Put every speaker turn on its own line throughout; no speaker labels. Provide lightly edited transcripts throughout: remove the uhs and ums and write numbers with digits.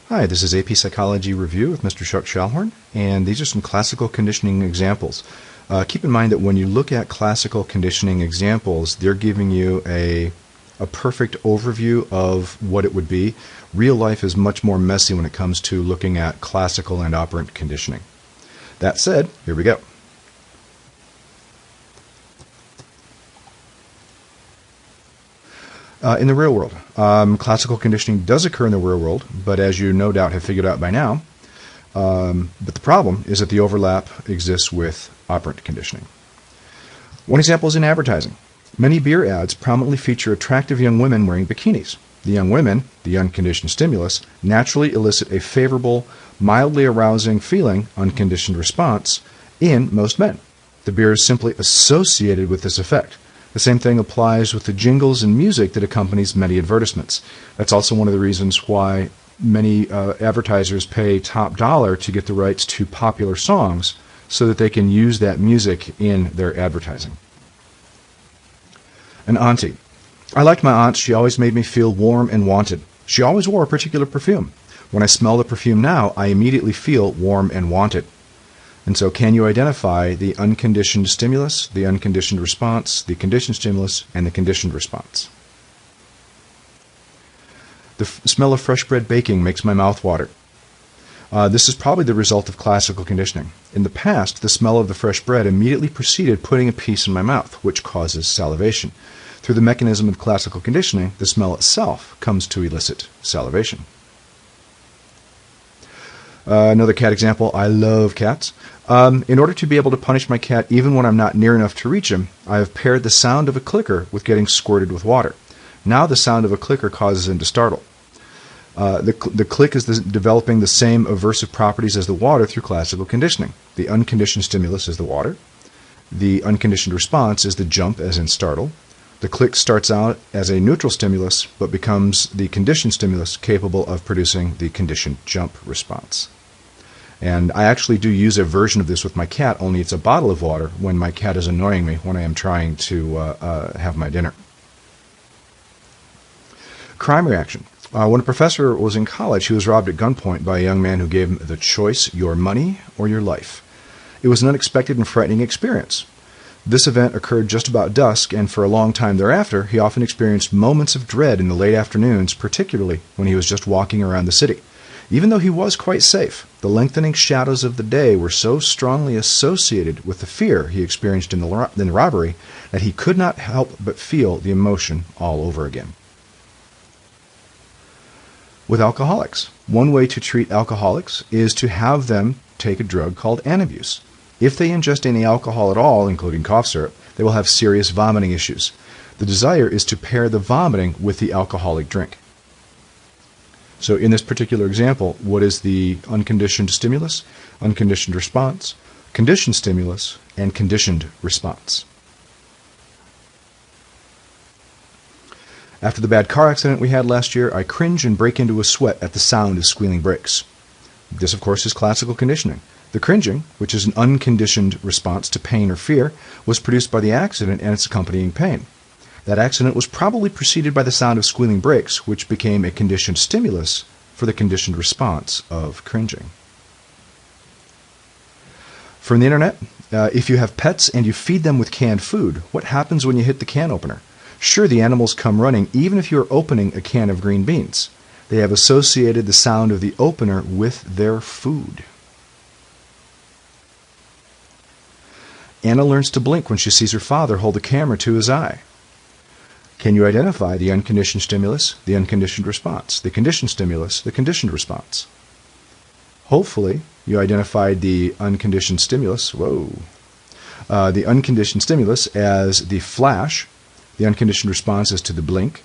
Hi, this is AP Psychology Review with Mr. Chuck Schallhorn, and these are some classical conditioning examples. Keep in mind that when you look at classical conditioning examples, they're giving you a perfect overview of what it would be. Real life is much more messy when it comes to looking at classical and operant conditioning. That said, here we go. In the real world, classical conditioning does occur in the real world, but as you no doubt have figured out by now, but the problem is that the overlap exists with operant conditioning. One example is in advertising. Many beer ads prominently feature attractive young women wearing bikinis. The young women, the unconditioned stimulus, naturally elicit a favorable, mildly arousing feeling, unconditioned response in most men. The beer is simply associated with this effect. The same thing applies with the jingles and music that accompanies many advertisements. That's also one of the reasons why many advertisers pay top dollar to get the rights to popular songs so that they can use that music in their advertising. An auntie. I liked my aunt. She always made me feel warm and wanted. She always wore a particular perfume. When I smell the perfume now, I immediately feel warm and wanted. And so can you identify the unconditioned stimulus, the unconditioned response, the conditioned stimulus, and the conditioned response? The smell of fresh bread baking makes my mouth water. This is probably the result of classical conditioning. In the past, the smell of the fresh bread immediately preceded putting a piece in my mouth, which causes salivation. Through the mechanism of classical conditioning, the smell itself comes to elicit salivation. Another cat example. I love cats. In order to be able to punish my cat even when I'm not near enough to reach him, I have paired the sound of a clicker with getting squirted with water. Now the sound of a clicker causes him to startle. The click is developing the same aversive properties as the water through classical conditioning. The unconditioned stimulus is the water. The unconditioned response is the jump, as in startle. The click starts out as a neutral stimulus, but becomes the conditioned stimulus capable of producing the conditioned jump response. And I actually do use a version of this with my cat, only it's a bottle of water when my cat is annoying me when I am trying to have my dinner. Crime reaction. When a professor was in college, he was robbed at gunpoint by a young man who gave him the choice, your money or your life. It was an unexpected and frightening experience. This event occurred just about dusk, and for a long time thereafter, he often experienced moments of dread in the late afternoons, particularly when he was just walking around the city. Even though he was quite safe, the lengthening shadows of the day were so strongly associated with the fear he experienced in the robbery that he could not help but feel the emotion all over again. With alcoholics, one way to treat alcoholics is to have them take a drug called Antabuse. If they ingest any alcohol at all, including cough syrup, they will have serious vomiting issues. The desire is to pair the vomiting with the alcoholic drink. So in this particular example, what is the unconditioned stimulus, unconditioned response, conditioned stimulus, and conditioned response? After the bad car accident we had last year, I cringe and break into a sweat at the sound of squealing brakes. This, of course, is classical conditioning. The cringing, which is an unconditioned response to pain or fear, was produced by the accident and its accompanying pain. That accident was probably preceded by the sound of squealing brakes, which became a conditioned stimulus for the conditioned response of cringing. From the internet, if you have pets and you feed them with canned food, what happens when you hit the can opener? Sure, the animals come running even if you are opening a can of green beans. They have associated the sound of the opener with their food. Anna learns to blink when she sees her father hold the camera to his eye. Can you identify the unconditioned stimulus, the unconditioned response, the conditioned stimulus, the conditioned response? Hopefully, you identified the unconditioned stimulus, the unconditioned stimulus as the flash, the unconditioned response is to the blink.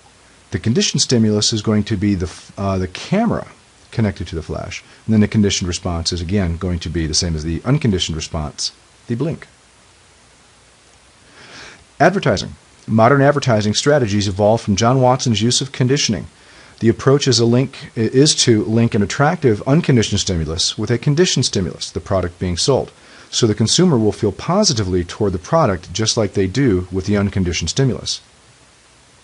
The conditioned stimulus is going to be the camera connected to the flash, and then the conditioned response is again going to be the same as the unconditioned response, the blink. Advertising. Modern advertising strategies evolved from John Watson's use of conditioning. The approach is to link an attractive unconditioned stimulus with a conditioned stimulus, the product being sold. So the consumer will feel positively toward the product just like they do with the unconditioned stimulus.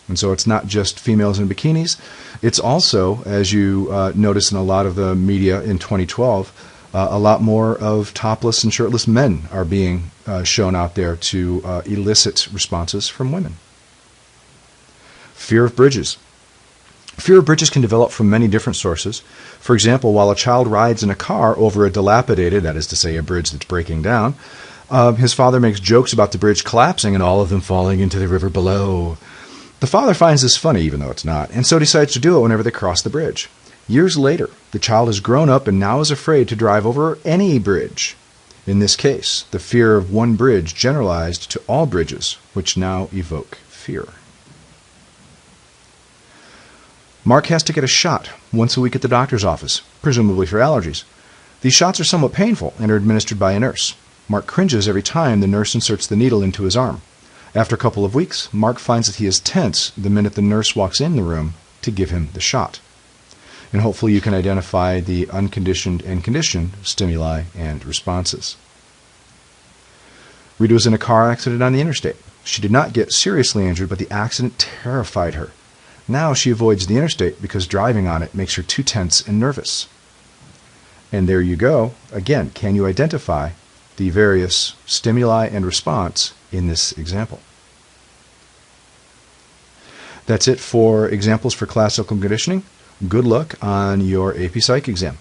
And so it's not just females in bikinis. It's also, as you notice in a lot of the media in 2012, a lot more of topless and shirtless men are being shown out there to elicit responses from women. Fear of bridges. Fear of bridges can develop from many different sources. For example, while a child rides in a car over a dilapidated, that is to say, a bridge that's breaking down, his father makes jokes about the bridge collapsing and all of them falling into the river below. The father finds this funny, even though it's not, and so decides to do it whenever they cross the bridge. Years later, the child has grown up and now is afraid to drive over any bridge. In this case, the fear of one bridge generalized to all bridges, which now evoke fear. Mark has to get a shot once a week at the doctor's office, presumably for allergies. These shots are somewhat painful and are administered by a nurse. Mark cringes every time the nurse inserts the needle into his arm. After a couple of weeks, Mark finds that he is tense the minute the nurse walks in the room to give him the shot. And hopefully you can identify the unconditioned and conditioned stimuli and responses. Rita was in a car accident on the interstate. She did not get seriously injured, but the accident terrified her. Now she avoids the interstate because driving on it makes her too tense and nervous. And there you go. Again, can you identify the various stimuli and response in this example? That's it for examples for classical conditioning. Good luck on your AP Psych exam.